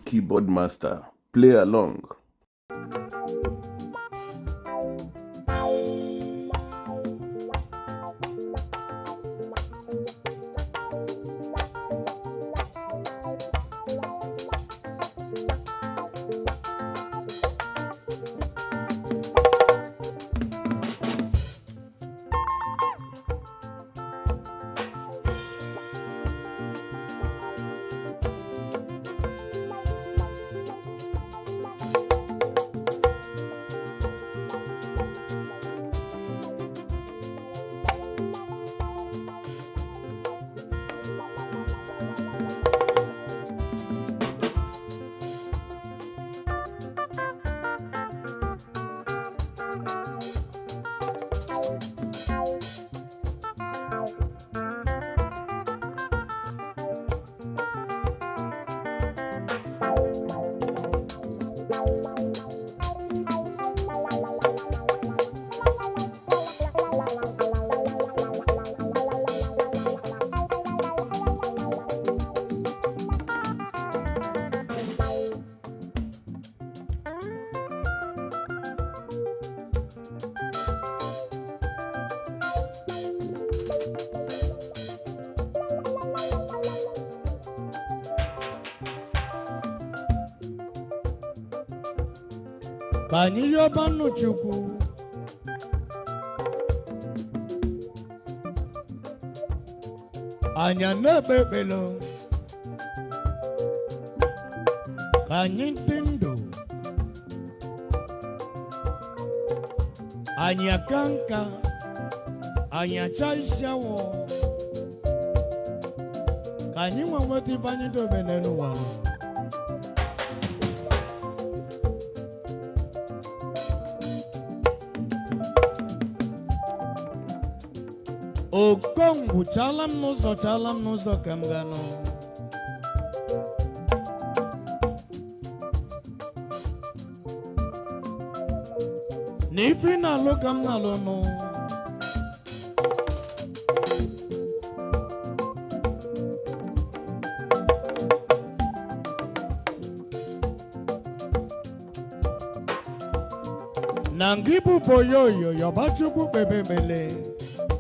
keyboard master. Play along. Kani yobanu chukwu anya nebebelo kani tindo anya kanka anya chaishawo kani mwati vanyi do benenu wano Okongu chalam nuzo kamgano Nifi na lo kam na lo no Nangibu boyoyo yobachuku bebe mele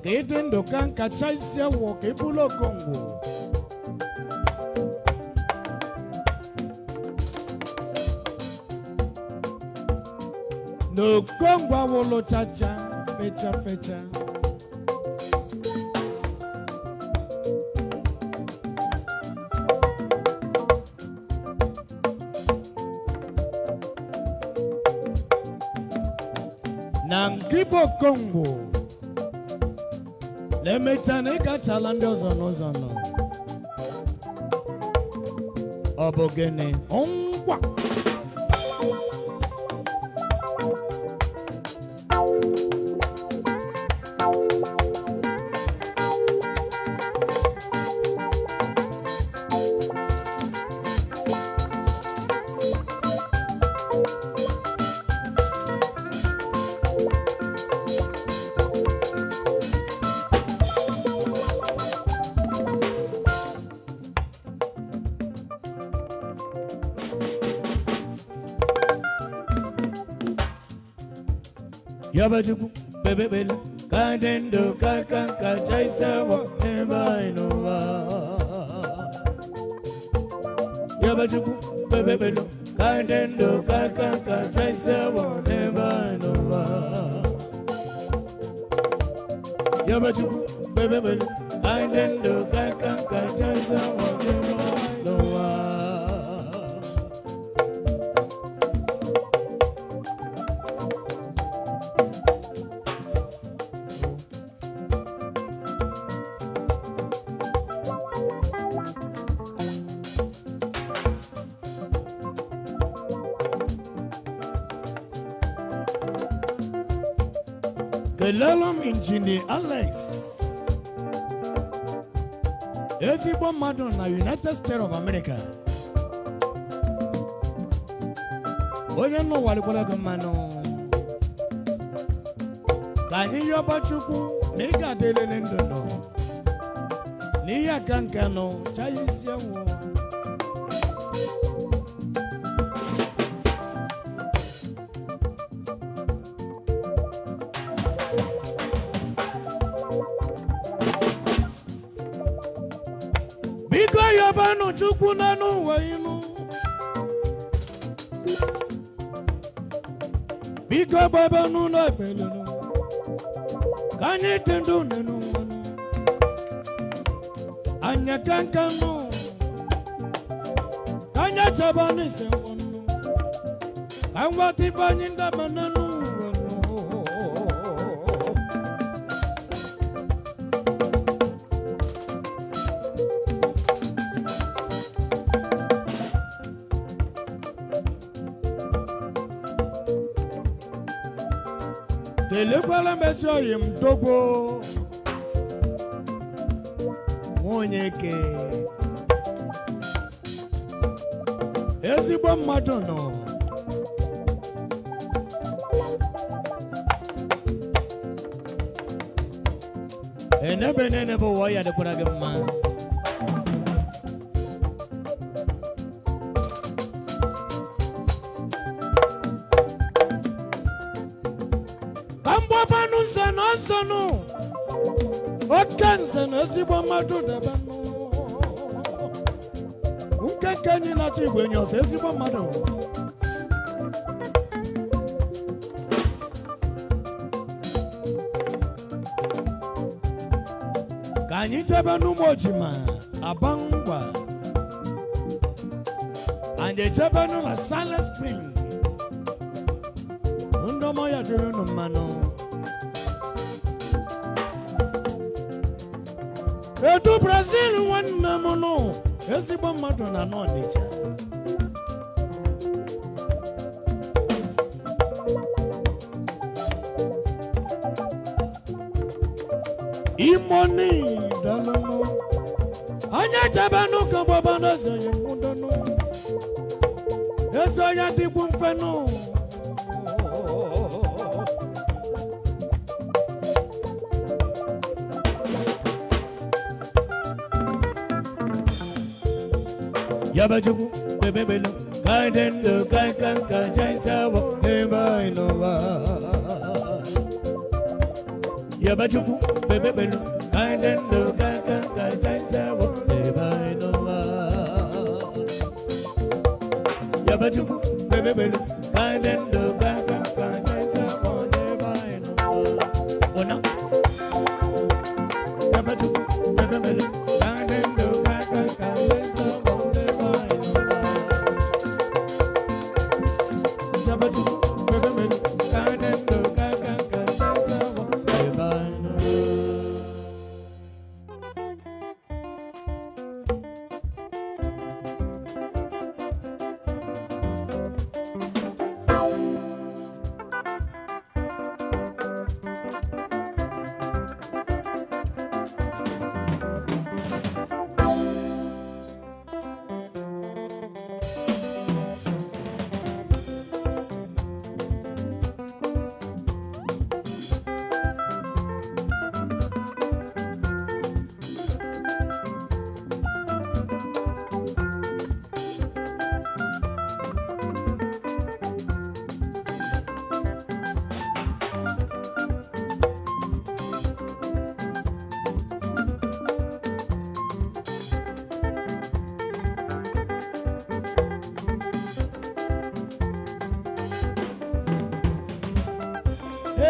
Kedendo kan kachaisia wo kebulo Kongo No Kongo awolo chacha fecha Nangibo Kongo Lemetane kachalande ozono Obogene ongwa Yabajuku, bebe bela, kadendo kakanka chaisawa neba inova. Yabajuku, bebe bela, kadendo kakanka chaisawa neba inova. Yabajuku, bebe bela, kadendo kakanka chaisawa neba inova. Kelelom Engineer Alex ezigbo mmadụ na United States of America onye n'ụwa likwara gị mmanụ ka anyị yọba Chukwu na ị ga-adị elele ndụ nọ n'ihe aka nka nọ chaa isi enwụ Bano Chukuna no Wainu Bika Baba Nuna Belano Kanye Tendo Nano Anya Kankano Kanya Chabani Semono and what if I need the banana? The liberal measure him Togo Monyeke Ezibon Madono Never wire the Kuragam man. Bambobanus and also no. What can Zibamatu the Bano? Who can you not when you're Zibamado? Kanyi Jabanu Mojima, Abangwa, and the Jabanu a Silent Spring. Undomoya Duruno Mano. To Brazil, one Namono, Esibo Madonna, no nature. Imoni dalano anya jabanu kababana zaye mundano eso ya tipu mfeno yabajugu bebebelo kaidendo kaikanka jaisawo eba inova yabajugu bebebelo kaidendo kaikanka jaisawo eba inova yabajugu bebebelo kaidendo kaikanka jaisawo eba inova ona yabajugu bebebelo kaidendo kaikanka jaisawo eba inova yabajugu bebebelo kaidendo kaikanka jaisawo eba inova.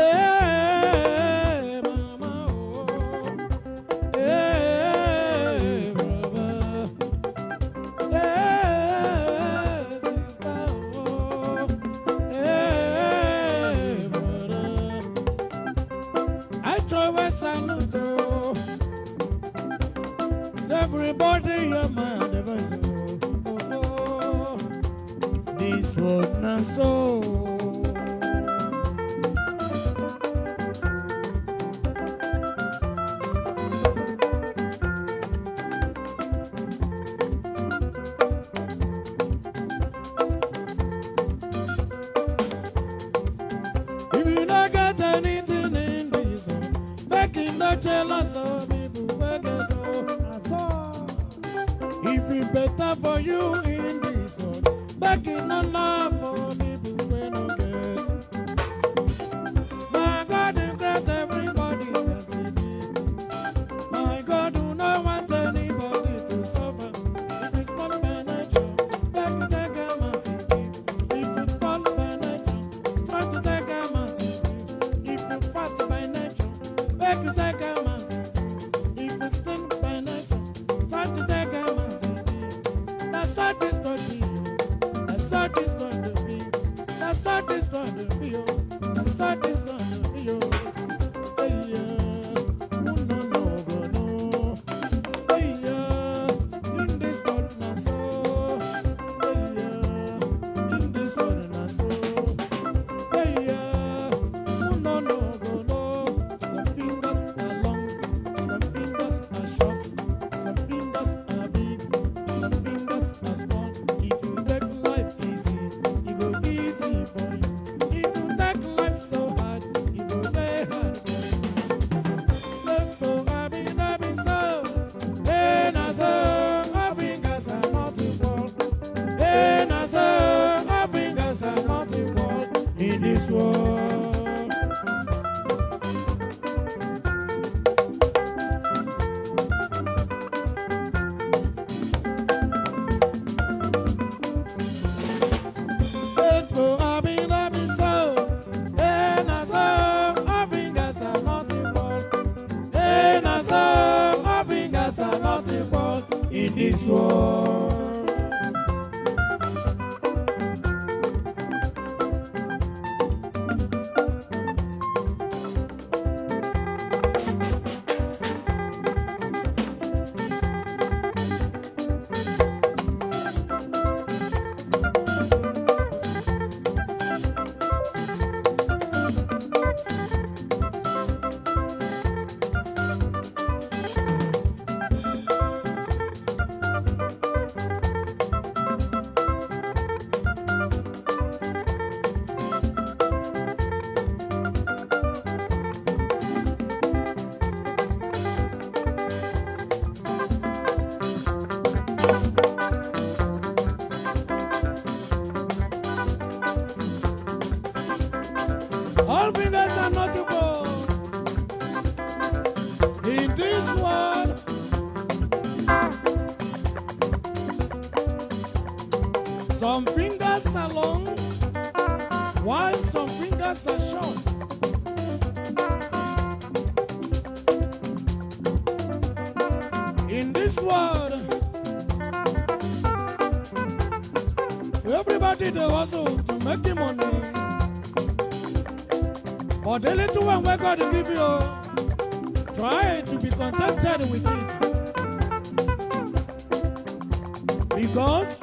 Hey, mama, oh. Hey, brother. Hey, sister, oh. Hey, brother. I try salute to everybody, your man, the voice. Oh, this was not so. If you not get anything in this one, back in the jealous of people, back at all. If it's better for you in this one, back in the love for people, when you get. My God, you grant everybody can see me. My God, do not want anybody to suffer. this world. All fingers are not equal in this world. Some fingers are long, while some fingers are short. In this world, everybody they hustle to make the money. But the little one where God will give you, try to be contented with it. Because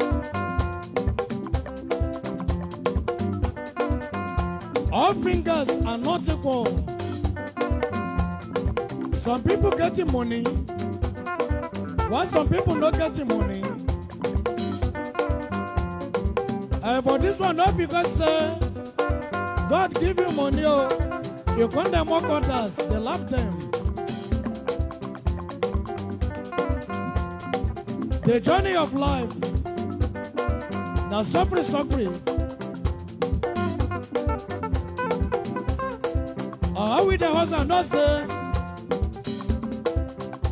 all fingers are not equal. Some people getting money, while some people not getting money. For this one, not because God give you money, you come them mock others, they love them. The journey of life, now suffering. How we the husband not say,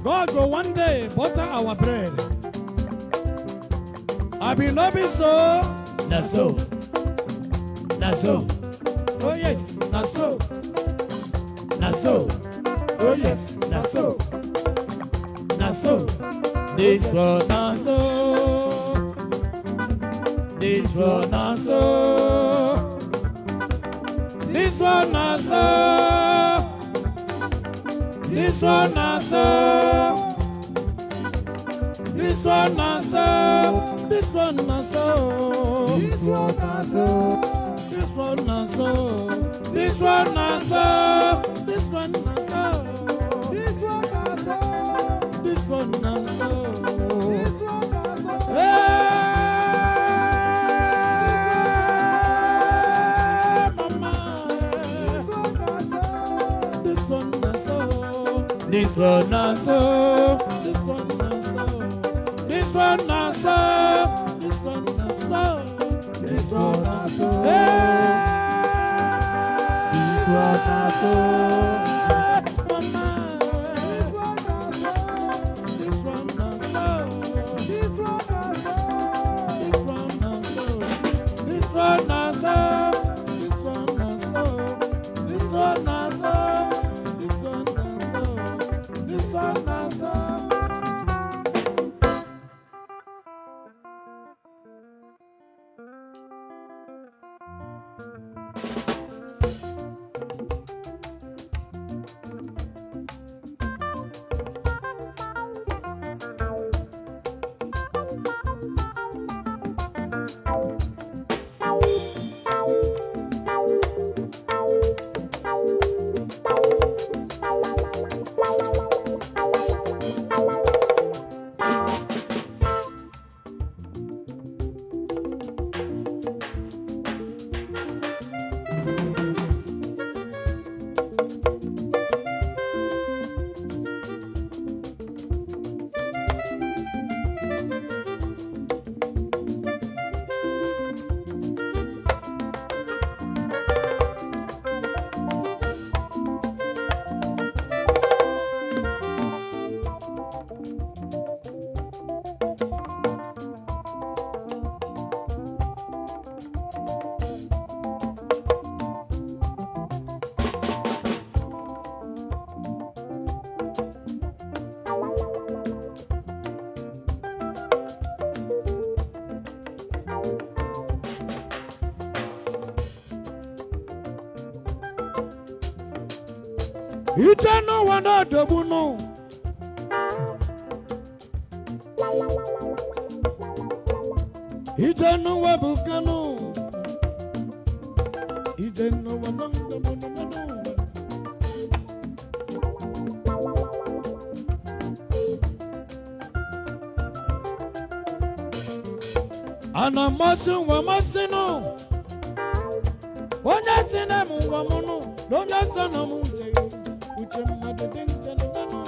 God go one day butter our bread. I be not be so, na so. Oh yes, na so. Oh yes, na so. This one na so. This one na so. This one na so. This one na so. This one na so. This one na so. This one na so. This one na so. This one na so. This one na so. This one na so. This one na so. This one na so. Hey, mama. This one na so. This one na so. This one na so. This one na so. This one na so. This one na so. Hey. This one na so. Mama. This one na so. This one na so. This one na so. This one na so. This one na so. This one na so. This one na so. This one na so. Ije no wana dobu no. Ije no wabukano. Ije no wana dobu no. Ana masu wa masino. Onya sine mu wa mono. Donya sana mu je. Uche madu denje no no.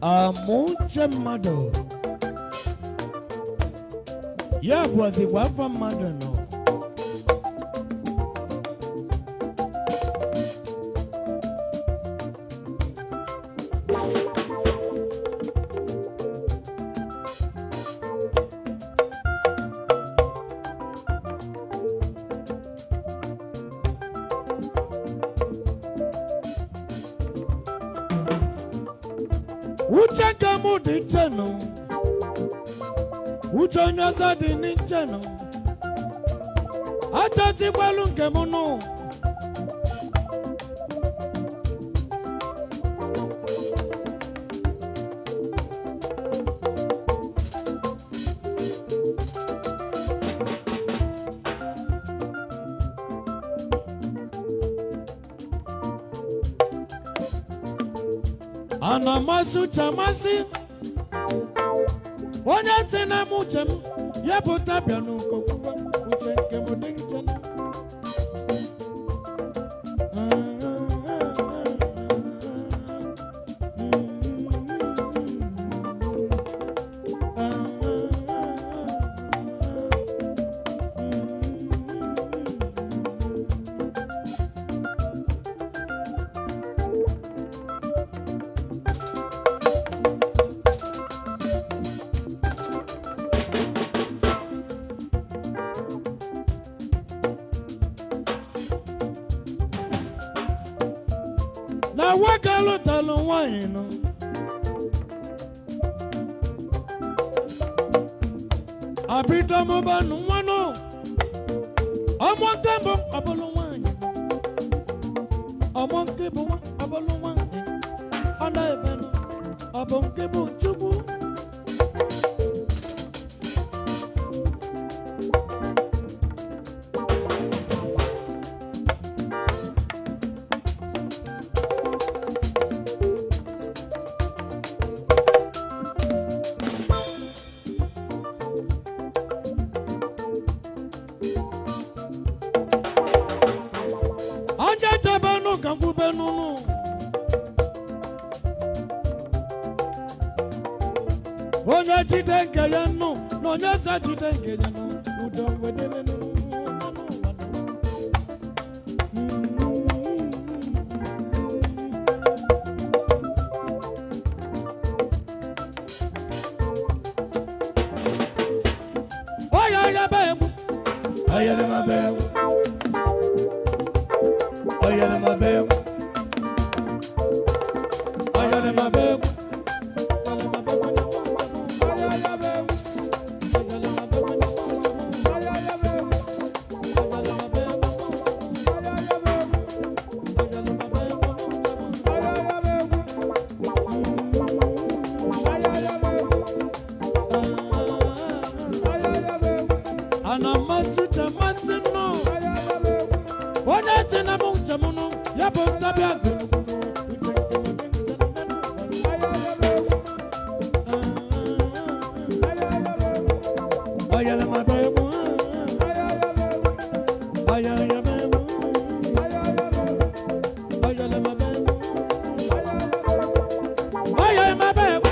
Amuche madu. Ya bwazi wafa madu no. Uche kamu di cheno, uche nyasa di ni cheno. Acha ti balu kemu no. Ana masu chamasi. Onya sina muchem. Ya puta piano kokuwa. Uche kemu di cheno. Na wakalo talo wino. Abito mo ba no wano. Omo tembo abolo wino. Omo kebo abolo wino. Ana ebeno abon kebo chubu. Kambubenunu. Onya chidenke yanu, nonya za chidenke yanu. Udon wedele no. Oya ya bebu, oya le ma bebu. Oya le ma bebu. Oya le ma bebu. Ana masucha masino. Onya tena munja muno. Ya bonta biago. Oya le ma bebu. Oya ya bebu. Oya le ma bebu. Oya ma bebu.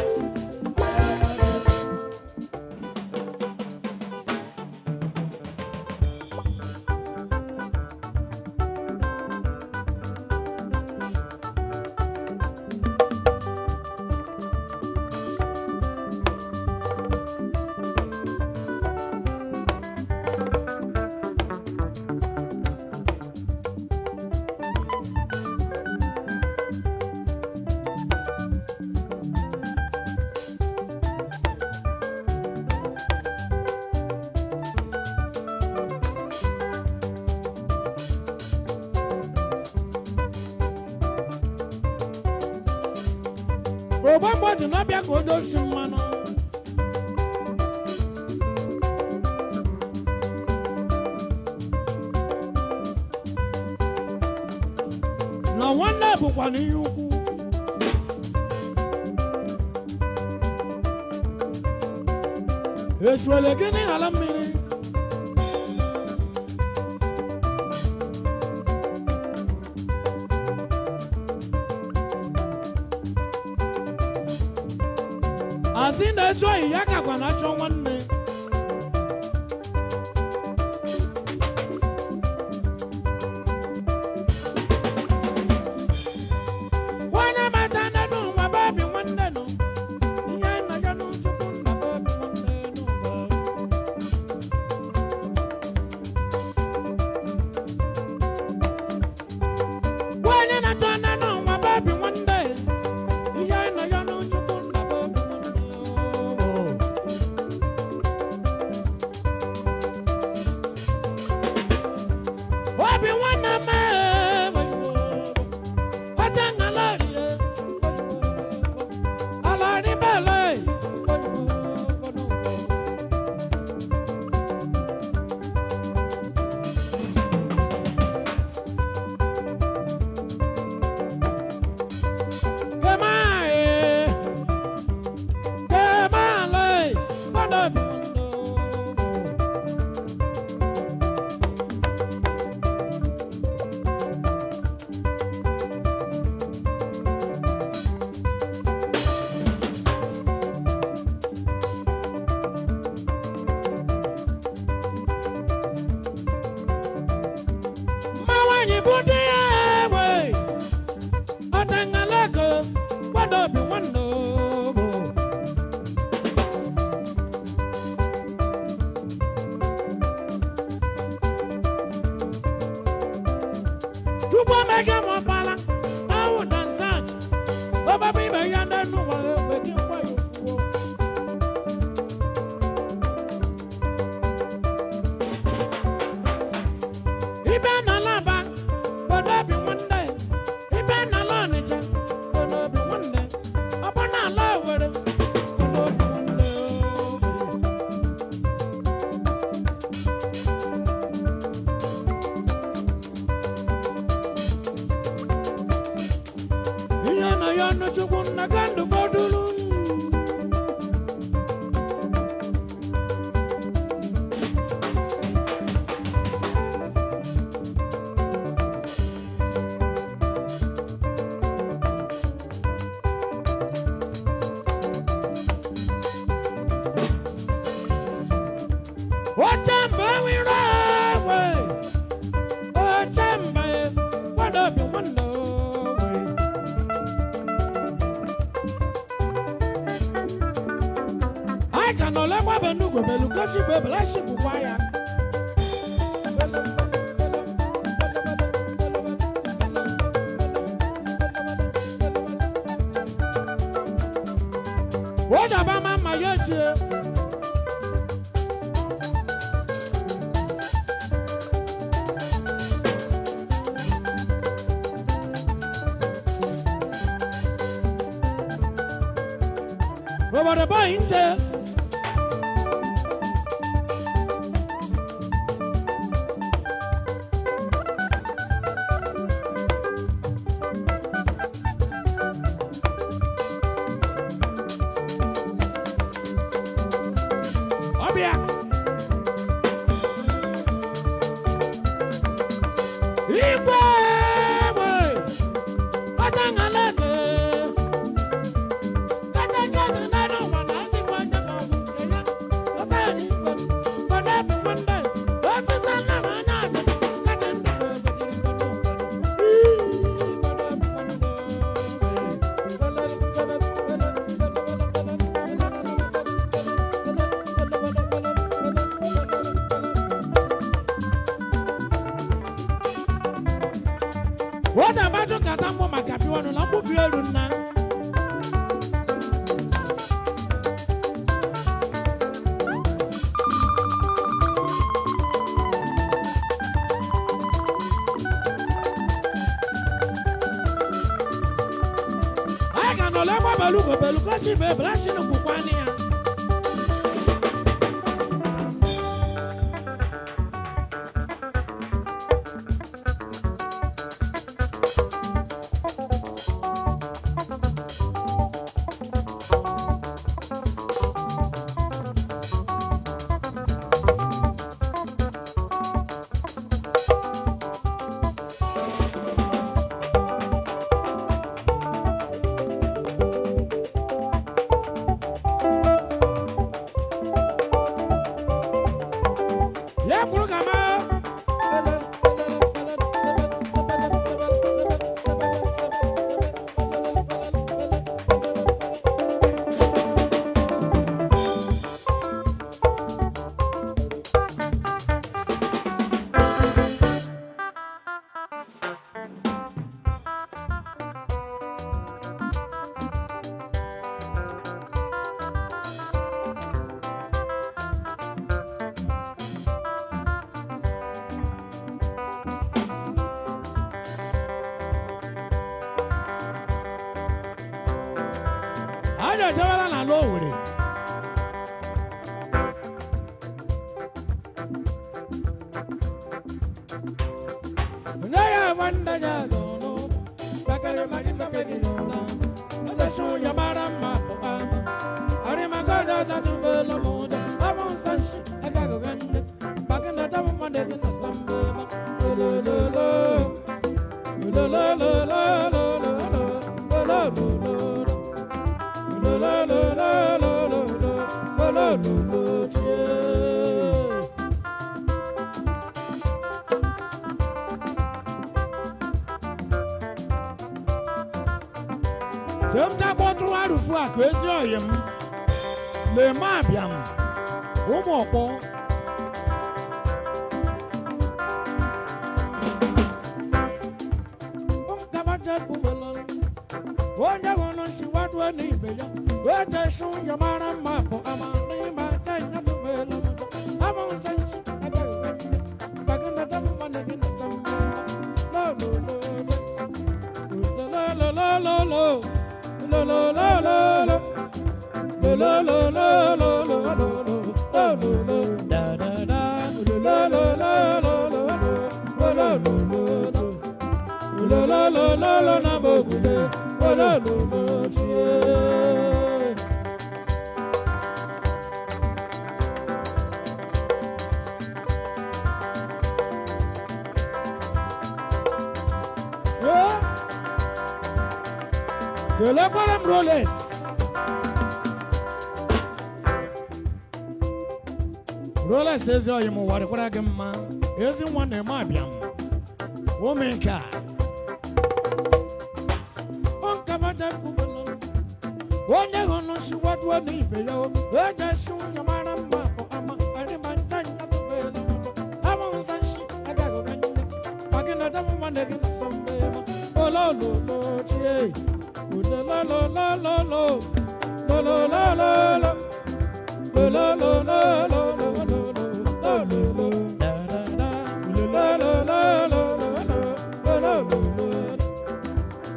Obama ji na bịa ka o dosi mmanụ. Na nwanne bụkwa n'ihe ukwu. Esuele gịnị ala mmiri? Asị na-ezu ohi ya kakwa na-achọ nwanne. Nwanyị mata nne n'ụwa babi nwanne nụ. Ihe nna ya n'Chukwu nna babi nwanne n'ụwa. Nwanyị na-achọ nne n'ụwa babi nwanne. Ihe nna ya n'Chukwu nna babi nwanne. Obi nwanne m ọcha ngalari alari bele kemale badabi mawanyi budi ewe otangaleko badabi wando Tupo mege mopala awu dansaj obabi be yande nuwa ewe kinkwa yokuwo Ibe na laba bodobi nwanne Ibe na lonija bodobi nwanne Obo na ala were bodobi nwanne Ihe na ya n'Chukwu nna ka ndụ fọdụrụ Ochemba wiro ewe Ochemba bodobi nwanne I can no let my benugo belukoshi bebelashi bukwaya. What about Mama Yoshi? Over the boy in jail. Obia. Igwe boy. Atangaleke. Katakata na no wana si kwanja kwa Kenya. Ofani bodabi wanda. Osisa na nanya. Katenda bodabi What about you katambo makapi wano lambu vieru na I can no leba beluko shi be brashi no kukwani ya. Aja jawala na lo wure. Naya wanda ja dono, bakare magina pedino na. Aja shu yamara ma papa. Ari magaja za tumbelo moja. Amon sanshi agago gande. Bakina tamu mande na sambe ma. Lo lo lo. Lo lo lo lo lo lo lo lo lo. La la la la la la la la la Jemta botu arufu akwesi oyem le ma biam omo opo Onya gono si watu ani beja Wete shun yamara mapo Amani makanya tubelo Amon sanchi agaga Bagana tamu manegina sambe Lo lo lo lo lo lo lo lo Lo lo lo lo lo Lo lo lo lo lo lo lo Lo lo lo da da da Lo lo lo lo lo lo Lo lo lo lo Lo lo lo lo lo na bogule Lo lo lo chie De la param roles Roles ezi oyi mu wari kwara gị mma ezi nwa na-eme abịam omenka Onye gono shi watu ani beyo Eja shu yamara mapo ama Ari mantanya tubelo Ama sanshi agago ganya Pagina damu manegina sambema Oh lo lo lo chie Ude lo lo lo lo lo Lo lo lo lo lo Lo lo lo lo lo lo lo lo lo lo Da da da Lo lo lo lo lo lo lo lo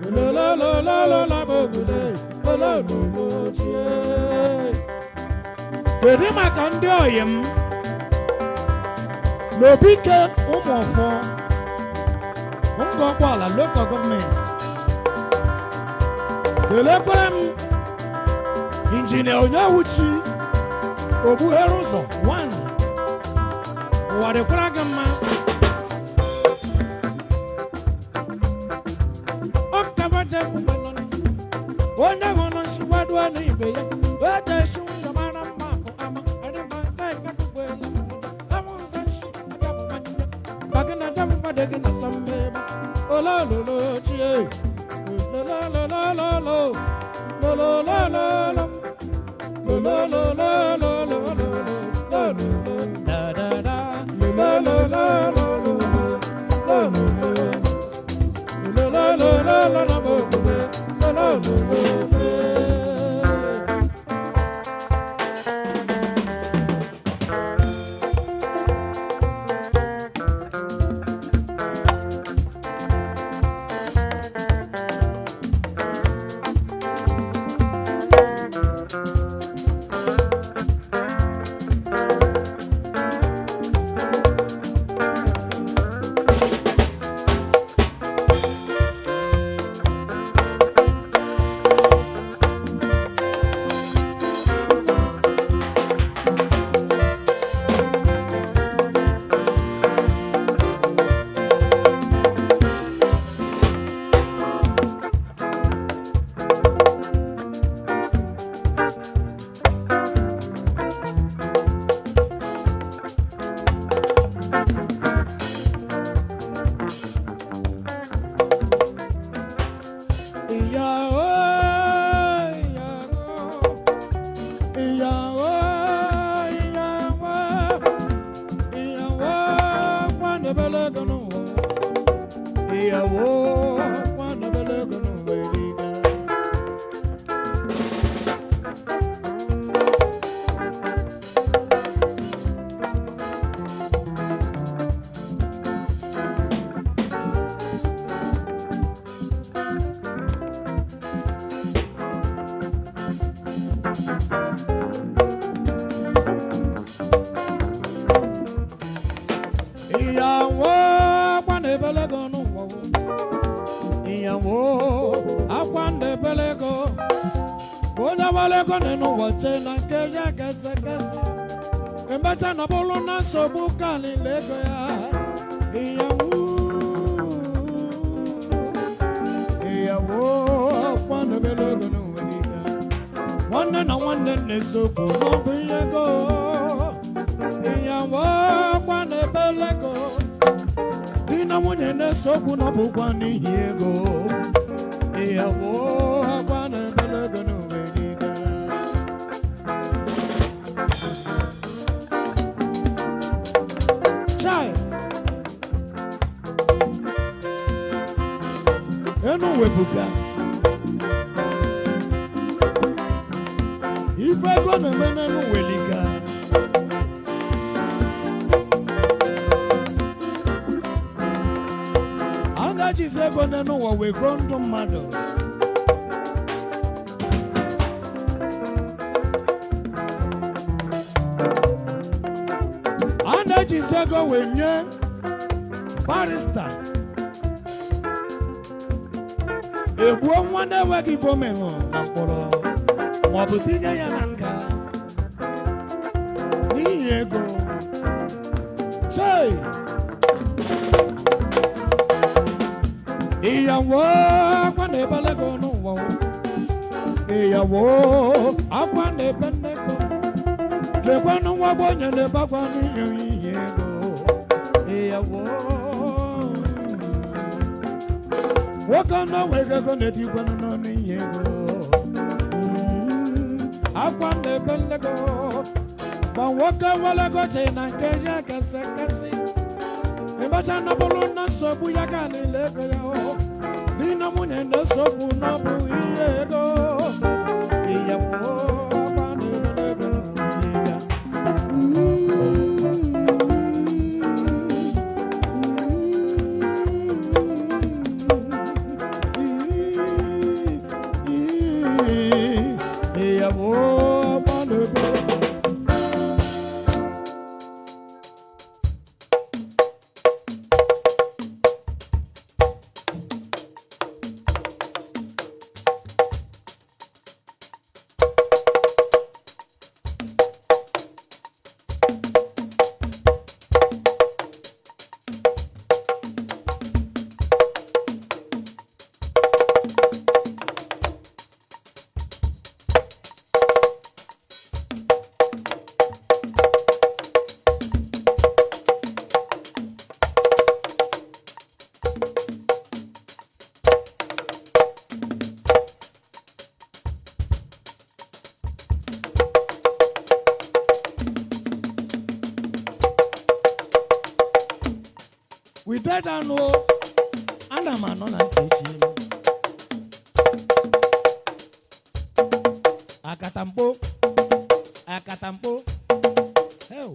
lo lo lo lo lo la bogule lo lo lo chie Kedi maka ndị oyim Lobike ụmụọfọ Ngọkwala local government Kelekwere m Injinia Onyewuchi Obuhere ụzọ 1 ụwa dịkwara gị mma Onye gono shi wadu ani beya Wete shu yamara mapo ama Ari mankai katubela Amu sanshi agamu manja Bagina jamu madegina sambeba Oh lo lo lo chie Lo lo lo lo lo lo Lo lo lo lo lo Lo lo lo lo lo lo lo Lo lo lo da da da Lo lo lo lo lo Lo lo lo Lo lo lo lo lo na bokube Lo lo lo Iyawo, Akwande Belego, Bola Balego, Neno, Wachena, Keja, Kasa, Embata Nabolona, Sobukali, Legoya, Iyawo, Akwande Belego, one and one is so cool, Iyawo, Akwande Belego. Dina mwenye nesoku na bukwani hiego Iyawo akwane belego nuwediga Chai Enu webuga Ifego na mene nuweliga Jizego neno wa wekondo mado Anda jizego wenye barista Ebuo mwane waki fomengo na mporo Mwabutinye ya nanga Ni yego Chai Iyawo akwane balego no wo Iyawo akwane beneko Le kwanu wa bonye le bakwani yego Iyawo Wakana wege koneti kwanu no ni yego Akwane belego Ba waka wala go chena keja kasi Embacha na bolona sobu yakani lego yao Dina mwenye na sobu na bu iyego Iyawo abane lego iga Iyawo abane lego We better know, and I'm not teaching. Akatampo, hell.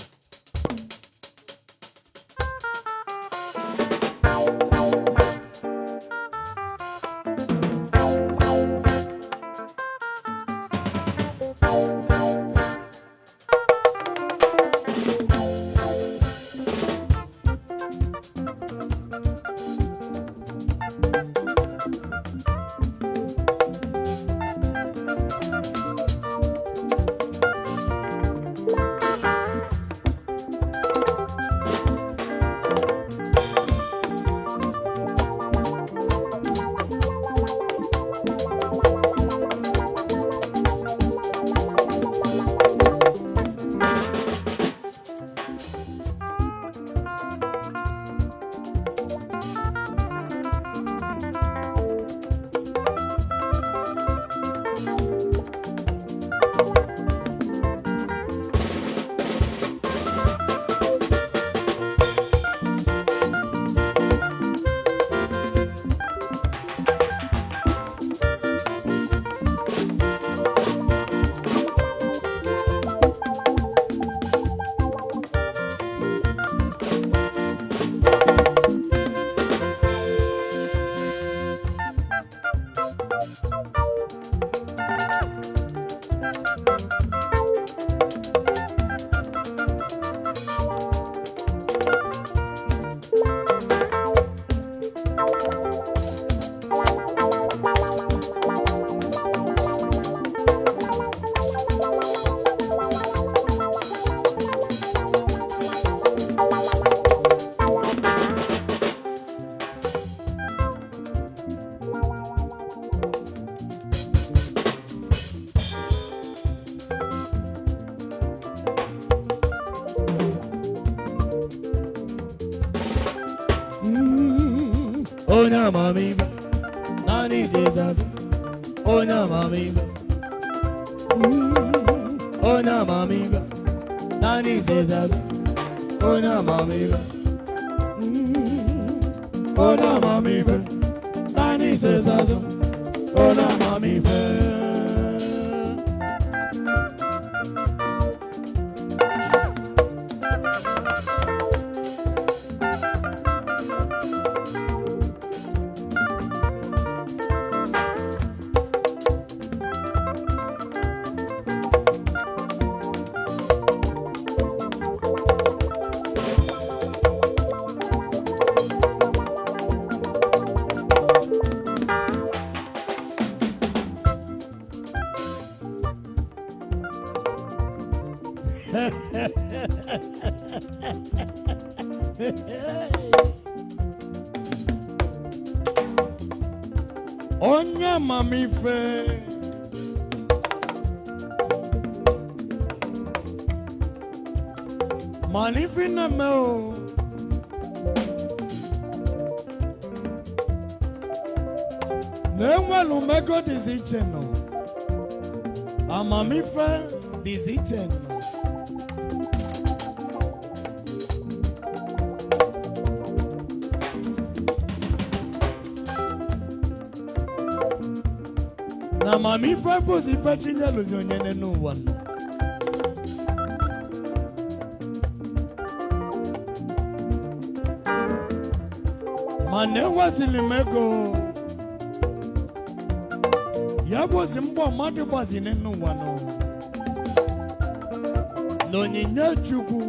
Nani Jesus, Ona Mamiba, Ona Mamiba, Nani Jesus, Ona Mamiba, Ona Mamiba, Nani Jesus, Ona Mamiba. Onya mamife manifi na meo Nenwalu mego dizicheno Amamife dizicheno Na mamife bozi pachinya luzionyene nuwanu Manewa silimego Yabo zimbo mati bazi nenu wano Nonyinye chuku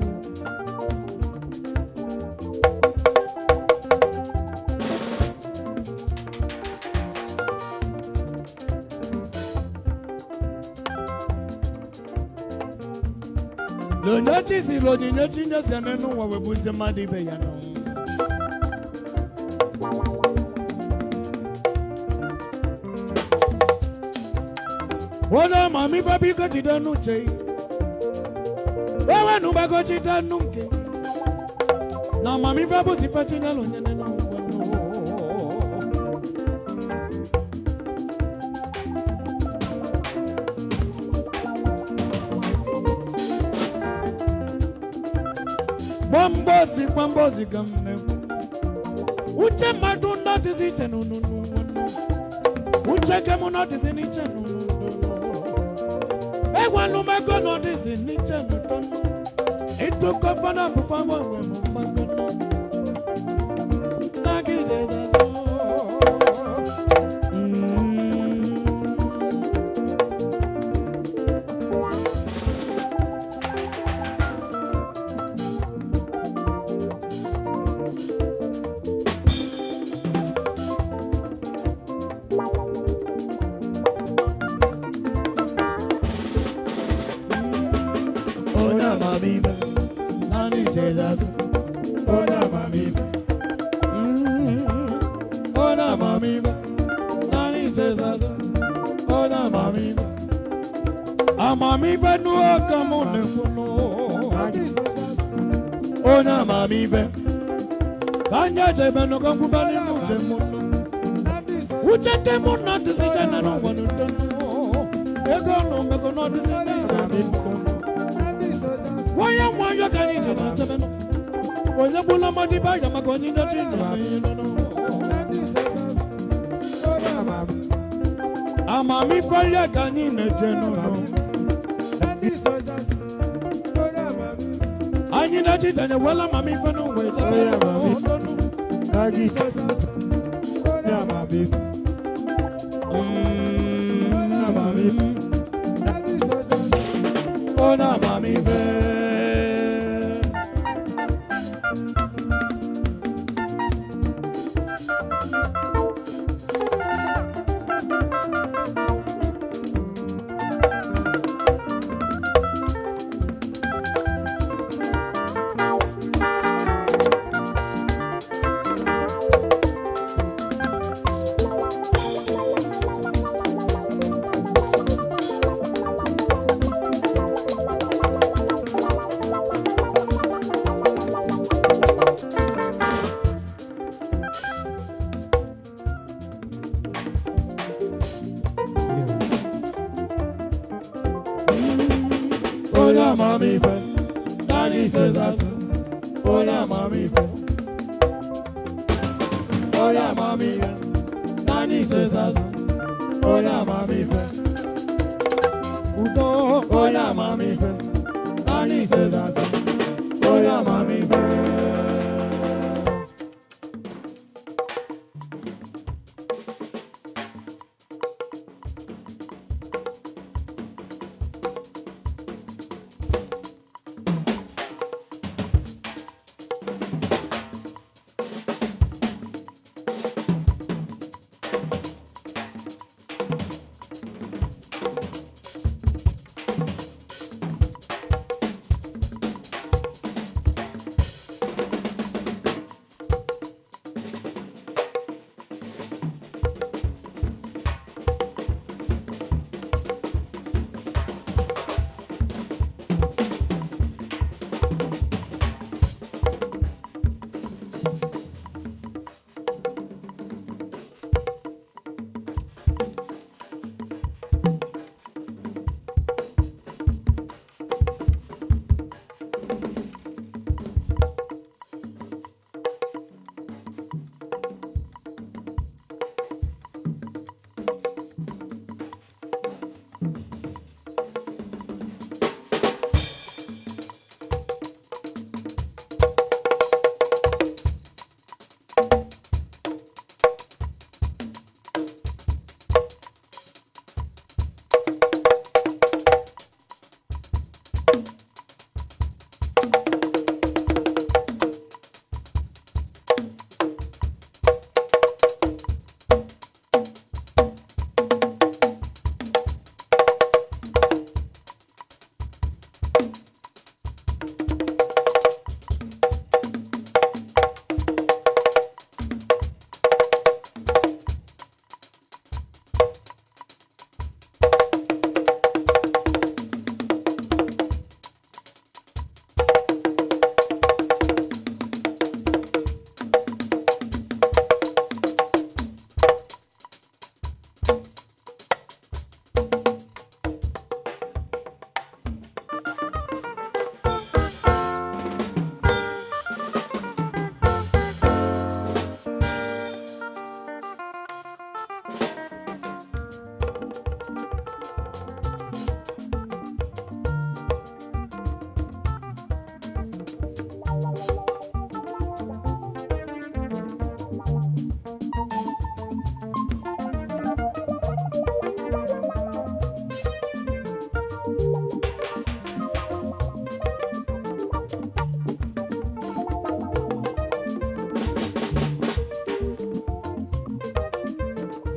Lonyachi si lonyinye chinja sianenu wawebuze madibe yano Wona mami fa bi ko chidanu chei Wewe nu ba ko chidanu nke Na mami fa bo si fa chinyalo nyene no Bambozi gamne Uche madu notice chenu no Uche kemu notice ni chenu Wanu mego no disi ni chenu tono Itu kofana bufambo we mumako no Nagi Jesus Nani Jesus, Ona Mamiba, Ona Mamiba, Nani Jesus, Ona Mamiba, Amamiba no akamone funo, Ona Mamiba, Kanya jebe no kampubani muje muno, Uchete muna tizijana no wanu dono, Ego no meko no tizijana no. Waya mwanya kanite na chabeno Wanya bula madiba ya magoni na chino Amami faya kanine jeno no Anyi na chita nye wala mami fano weja Nagi ya mami Ona mami fe Oh yeah, mommy, daddy says that. Oh yeah, mommy, oh yeah, mommy, daddy says that. Oh yeah, mommy, Udo, oh yeah, mommy, daddy says that. Oh yeah, mommy.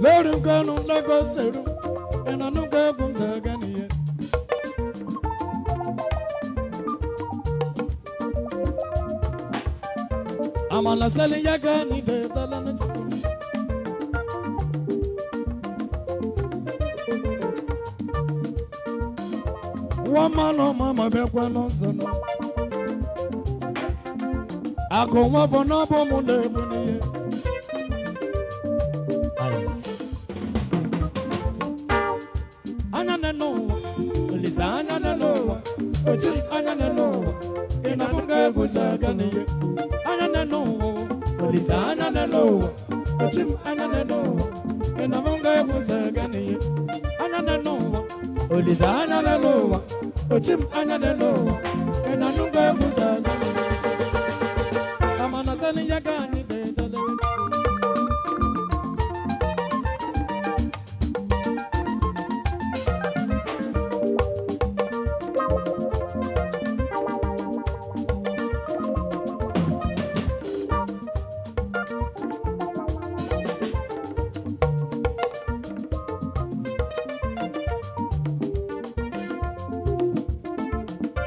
Let him go, no, let go, settle. And I know God comes again here. I'm on a selling yagani, the Talana. One man on Mama Bequan on Son. I come up on up on Monday.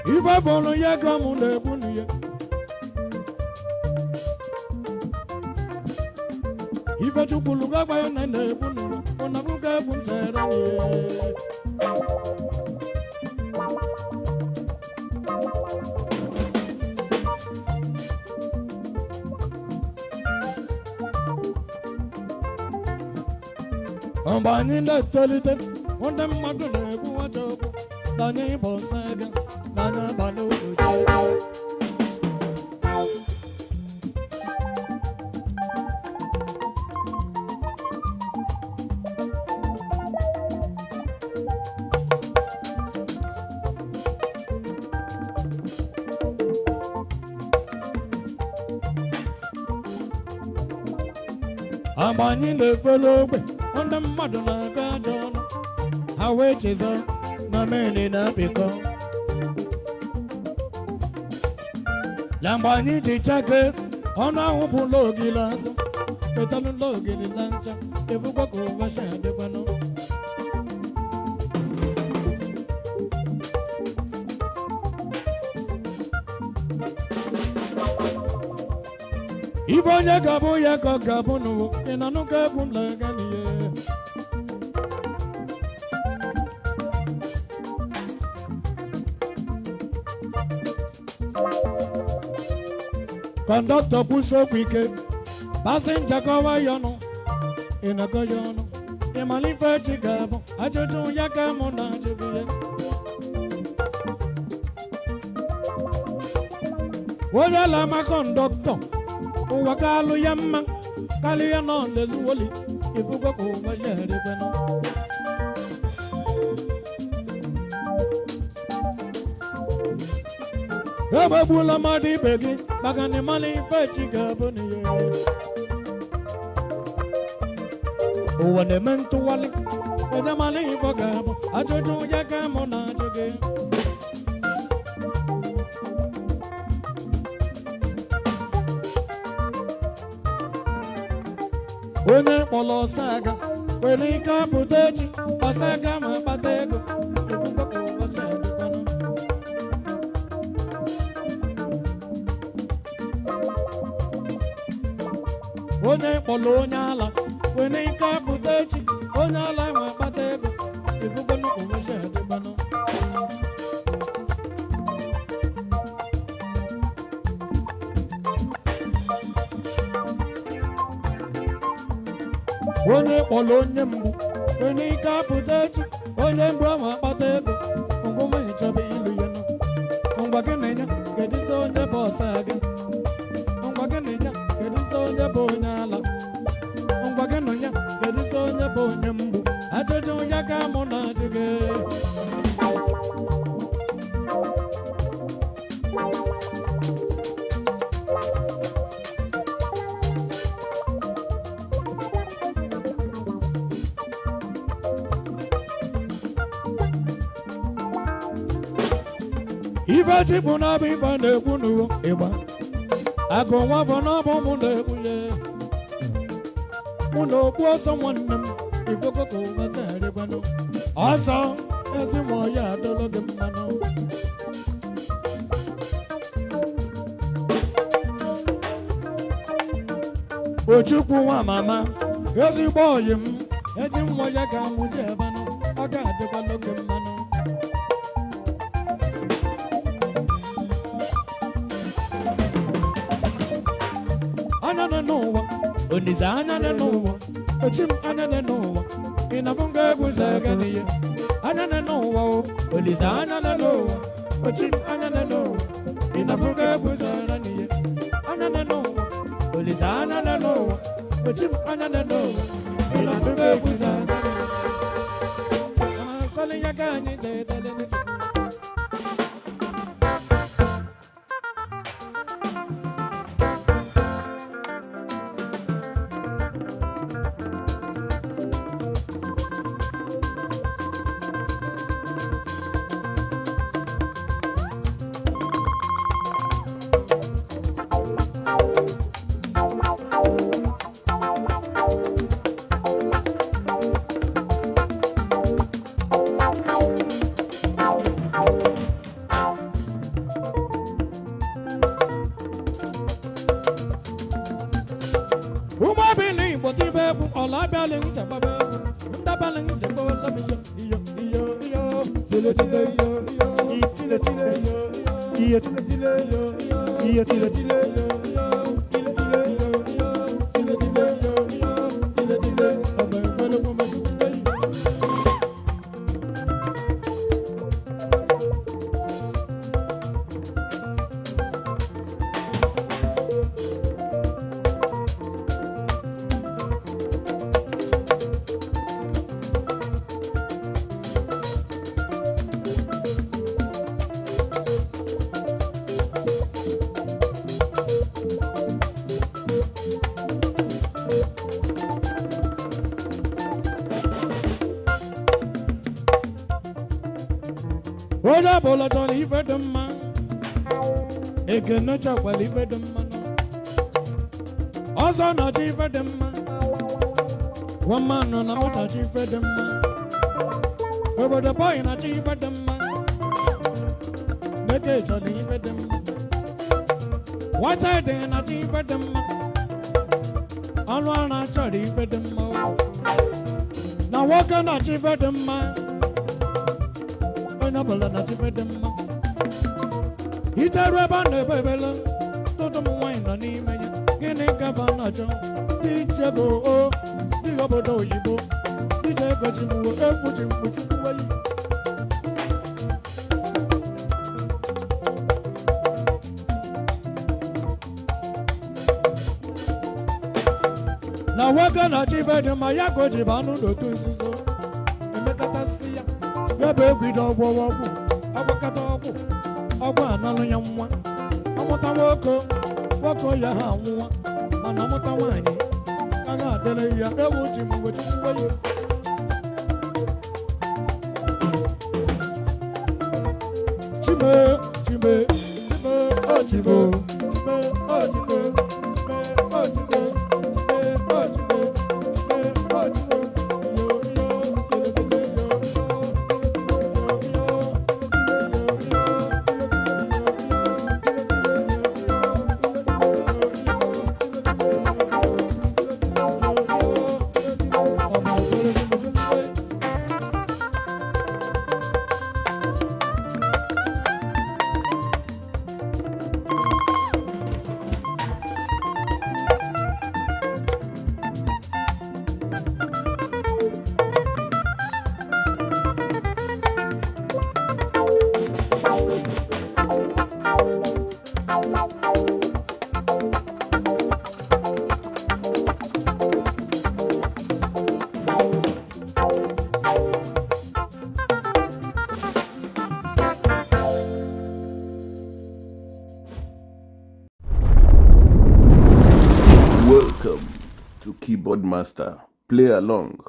If I follow you, come on the bunny. If I took a look at my own and the bunny, on a book of mgbe anyị na-etolite ndị mmadụ na-ekwu ajọ okwu na anyị bụ ọsọ ego na anyị abalị obodo. Agba anyị na-ekpele ogbe ndị mmadụ na-aga ajọ ọnụ ha wee chezọ na meni na-apịkọ na mgbe anyị ji chake ọnụ ahụ bụ logili asụ petalụ logili na ncha efukwa ka ụbọchị adịkwanụ. Ife onye ga-abụ ya ka ọ ga-abụ n'ụwa ị na n'ụka egwu nlaga n'ihe. Kọndọktọ kwụsị okwu ike pasenja kọwa ya ọnụ ị na-akọ ya ọnụ ịmala ife echi ga-abụ ajụjụ ya ka mụ na-ajụbụ ya. Onye ala-ama kọndọktọ ụwa ka alụ ya mma karịa nọ n'ezuwoli ifugwa ka ụwa jeredekwanụ. Emegbula mmadụ ibe gị maka na ịmala ife chi ga-abụ n'ihe. Ụwa na-eme ntụwali onye mala ife ga-abụ ajụjụ ya ka mụ na-ajụ gị. Onye kpọrọ ọsọ aga nwere ike apụta echi ọsọ aga ma kpata ego efukwa ka ụbọchị adịkwanụ. Onye kpọrọ onye ala nwere ike apụta echi onye ala ma kpata ego efukwa ka ụbọchị adịkwanụ. Onye kpọrọ onye mgbu onye ike apụta echi onye mgbu ahụ akpata ego ngwụma ịchọba ilu ya nọ. Ngwa gị na ya kedụzi onye bụ ọsọ aga ngwa gị na ya kedụzi onye bụ onye ala ngwa gị na ya kedụzi onye bụ onye mgbu ajụjụ ya ka mụ na-ajụ gị. Ife chi bụ na bụ ife na-ekwu n'uwo ịgba agụ nwa afọ na bụ mụ na-ekwu ya mụ na okpu ọsọ nwanne m ifoko ka ụwa zarịgbanụ ọsọ ezi ma ọya adọlọ gị mmanụ. Ochukwu nwa mama ezigbo oyi m ezi nwa ya ga amụje ebanụ ọ ga-adịkwanụ gị mmanụ. Anya nọ n'ụwa Onize anya nọ n'ụwa ochim anya nọ n'ụwa ị na-abụ nga egwu zaga n'ihe. Anya nọ n'ụwa Onize anya nọ n'ụwa ochim anya nọ n'ụwa ị na-abụ nga egwu zaga n'ihe. Anya nọ n'ụwa Onize anya nọ n'ụwa ochim anya nọ n'ụwa ị na-abụ nga egwu zaga n'ihe. Amasali ya ka anyị dedele n'echi. onye ọbụla chọrọ ife dị mma Ekene chọkwara ife dị mma ọzọ na-achọ ife dị mma nwamanụ na ụchachi ife dị mma obodo bọyị na-achọ ife dị mma Neke chọrọ ife dị mma nwata dị na-achọ ife dị mma ọnụ ara chọrọ ife dị mma na nwoke na-achọ ife dị mma onye ọbụla na-achọ ife dị mma iteru ebe a na-ebe ebele tụtụ ụmụ nwaanyị nọ n'ime ya gịnị ka ba na-achọ dije ego o dị obodo oyibo dije ego ji mgbo ekpuchi mkpuchukwu weyi na nwoke na-achọ ife dị mma ya ka o ji bụ anụ n'otu nzuzo emekọtasị ya ebe egwido ọgwụ ọgwụkata ọgwụ analụ ya nwa amụta nwoke ya ha anwụwa mana amụta nwaanyị a na-adịrị ya ewu ji mgbe chukwu ya chime ojibo Welcome to Keyboard Master. Play along.